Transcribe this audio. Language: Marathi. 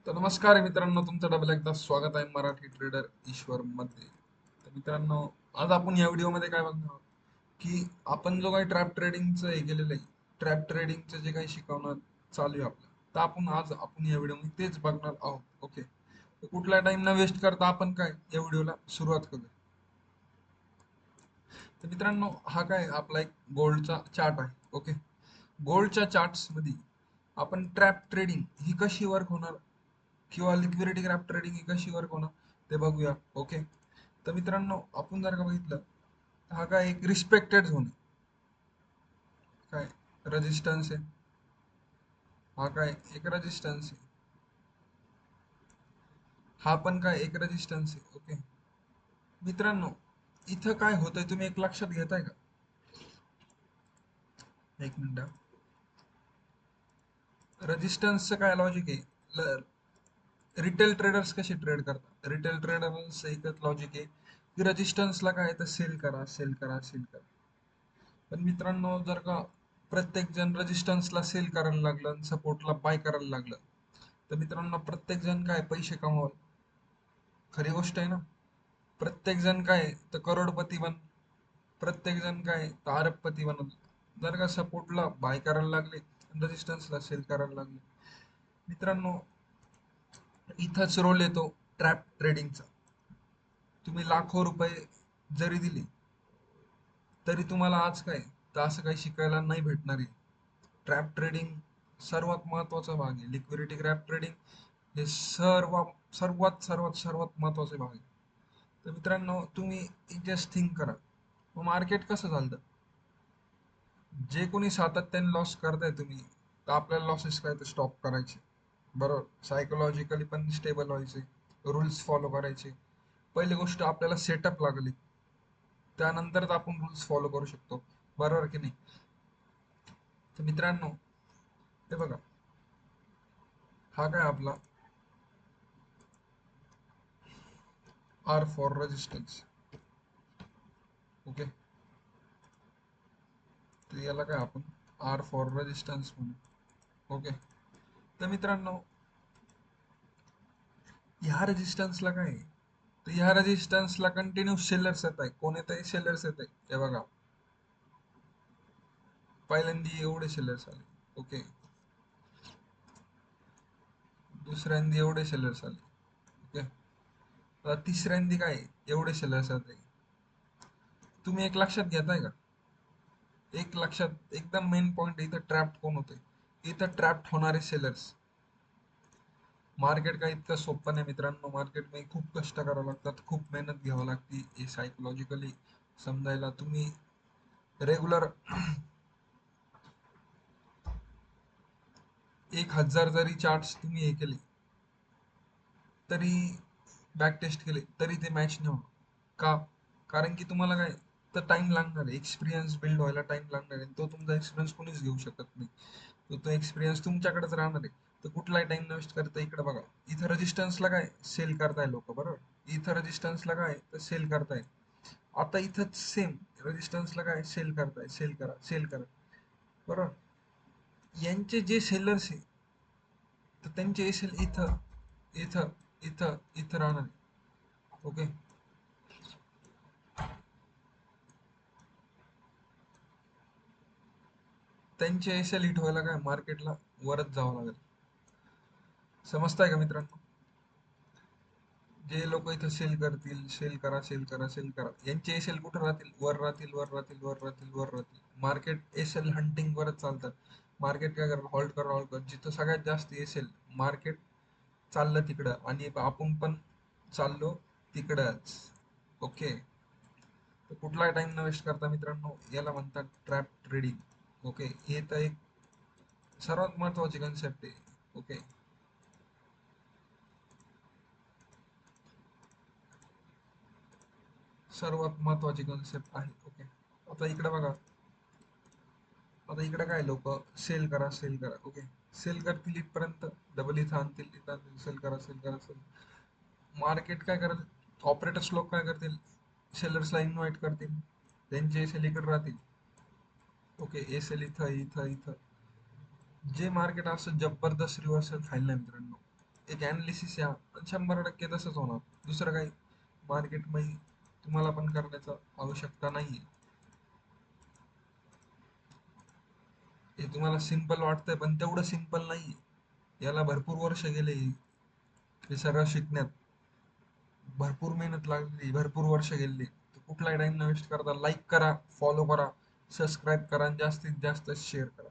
तर नमस्कार मित्रांनो, तुमचं डबल एकदा स्वागत आहे मराठी ट्रेडर ईश्वर मध्ये. तर मित्रांनो, आज आपण या व्हिडिओमध्ये काय बघणार आहोत की आपण जो काही ट्रॅप ट्रेडिंगचं हे केलेलं आहे, ट्रॅप ट्रेडिंगचं जे काही शिकवणार चालू आहे आपलं, तर आपण या व्हिडिओमध्ये तेच बघणार आहोत. ओके, तर कुठला टाइम न वेस्ट करता आपण काय या व्हिडिओला सुरुवात करूया. तर मित्रांनो, हा काय आपला एक गोल्डचा चार्ट आहे. ओके, गोल्डच्या चार्ट्स मध्ये आपण ट्रॅप ट्रेडिंग ही कशी वर्क होणार किंवा लिक्विडिटी ग्रॅप ट्रेडिंग ही कशी वर्क होणार ते बघूया. ओके, तर मित्रांनो, आपण जर का बघितलं, हा काय एक रिस्पेक्टेड झोन आहे. काय रेजिस्टन्स आहे, हा काय एक रेजिस्टन्स आहे, हा पण काय एक रेजिस्टन्स आहे. ओके मित्रांनो, इथं काय होतंय तुम्ही एक लक्षात घेताय का? एक मिनिट. रेजिस्टन्सचं काय लॉजिक आहे? रिटेल ट्रेडर्स कसे ट्रेड करतात? रिटेल ट्रेडर्स एकच लॉजिक आहे की रेजिस्टन्सला काय तर सेल करा, सेल करा, सेल करा. पण मित्रांनो, जर का प्रत्येक जण रेजिस्टन्सला सेल करायला लागलं आणि सपोर्टला बाय करायला लागलं, तर मित्रांनो प्रत्येक जण काय पैसे कमवल. खरी गोष्ट आहे ना. प्रत्येक जण काय तर करोडपती बन, प्रत्येक जण काय तर अरबपती बनल. जर का सपोर्टला बाय करायला लागले, रेजिस्टन्सला सेल करायला लागले. मित्रांनो, इथंच रोल येतो ट्रॅप ट्रेडिंगचा. तुम्ही लाखो रुपये जरी दिले, तरी तुम्हाला आज काय तर असं काही शिकायला नाही भेटणार आहे. ट्रॅप ट्रेडिंग सर्वात महत्वाचा भाग आहे. लिक्विडिटी ग्रॅप ट्रेडिंग हे सर्वात सर्वात सर्वात महत्वाचे भाग आहे. तर मित्रांनो, तुम्ही जस्ट थिंक करा, मार्केट कसं चालतं? जे कोणी सातत्याने लॉस करताय तुम्ही, तर आपल्याला लॉसेस काय तर स्टॉप करायचे. बरोबर, सायकोलॉजिकली पण स्टेबल व्हायचे, रूल्स फॉलो करायचे. पहिली गोष्ट आपल्याला सेटअप लागली, त्यानंतरच आपण रूल्स फॉलो करू शकतो. बरोबर की नाही? तर मित्रांनो, हे बघा, हा काय आपला आर फॉर रेजिस्टन्स. ओके, तर याला काय आपण आर फॉर रेजिस्टन्स म्हणू. ओके, तर मित्रांनो, ह्या रेजिस्टन्सला काय आहे? तर ह्या रेजिस्टन्सला कंटिन्यू सेलर्स येत आहे. कोण येत आहे? सेलर्स येत आहे. हे बघा, पहिल्यांदा एवढे सेलर्स आले. ओके, दुसऱ्यांदा एवढे सेलर्स आले. ओके, आता तिसऱ्यांदा काय एवढे सेलर्स आले. तुम्ही एक लक्षात घेताय का? एक लक्षात एकदम मेन पॉइंट, इथं ट्रॅप्ड कोण होते? इथं ट्रॅप्ड होणारे सेलर्स. मार्केट काय इतकं सोपं नाही मित्रांनो. मार्केटमध्ये खूप कष्ट करावं लागतात, खूप मेहनत घ्यावी लागते हे सायकोलॉजिकली समजायला. तुम्ही रेग्युलर 1000 जरी चार्ट्स तुम्ही हे केले, तरी बॅक टेस्ट केले, तरी ते मॅच नाही होणार. का? कारण की तुम्हाला काय तर टाइम लागणार आहे. एक्सपिरियन्स बिल्ड व्हायला टाइम लागणार आहे. तो तुमचा एक्सपिरियन्स कोणीच घेऊ शकत नाही. तो एक्सपिरियन्स तुमच्याकडेच राहणार आहे. तर कुठलाही टाइम न वेस्ट करता इकडे बघा, इथं रेजिस्टन्सला काय सेल करताय लोक, बरोबर? इथं रेजिस्टन्सला काय तर सेल करताय. आता इथंच सेम रेजिस्टन्सला काय सेल करताय, सेल करा, सेल करा, बरोबर? यांचे जे सेलर्स आहे, तर त्यांचे सेल इथं इथं इथं इथं राहणार आहे. ओके, त्यांचे एसएल हिट व्हायला काय मार्केटला वरच जावं लागेल. समजताय का मित्रांनो? जे लोक इथं सेल करतील, सेल करा, सेल करा, सेल करा, यांचे एसएल कुठे राहतील? वर राहतील, वर राहतील, वर राहतील, वर राहतील. मार्केट एसएल हंटिंग वरच चालतात. मार्केट काय करत? हॉल्ट करा, हॉल्ट कर. जिथं सगळ्यात जास्त एसएल, मार्केट चाललं तिकडं आणि आपण पण चाललो तिकडंच. ओके, तर कुठला टाइम न वेस्ट करता मित्रांनो, याला म्हणतात ट्रॅप ट्रेडिंग. ओके, हे तर एक सर्वात महत्वाची कन्सेप्ट आहे. ओके, सर्वात महत्वाची कन्सेप्ट आहे. ओके, आता इकडे बघा, आता इकडे काय लोक सेल करा, सेल करा. ओके, सेल करतील इथपर्यंत, डबल इथं आणतील, इथं आणतील, सेल करा, सेल करा, सेल. मार्केट काय करेल? ऑपरेटर्स लोक काय करतील? सेलर्सला इन्व्हाइट करतील, त्यांचे सेल इकडे राहतील. ओके, ए सेल इथं, इथं, इथं. जे मार्केट असं जबरदस्त रिव्हर्सल खायला नाही मित्रांनो. एक अनालिसिस या 100% तसंच होणार. दुसरं काही मार्केटमध्ये तुम्हाला पण करण्याचं आवश्यकता नाहीये. हे तुम्हाला सिंपल वाटतंय पण तेवढं सिंपल नाहीये. याला भरपूर वर्ष गेले हे सगळं शिकण्यात. भरपूर मेहनत लागली, भरपूर वर्ष गेली. तर कुठलाही टाइम न वेस्ट करता लाईक करा, फॉलो करा, सबस्क्राईब करा आणि जास्तीत जास्त शेअर करा.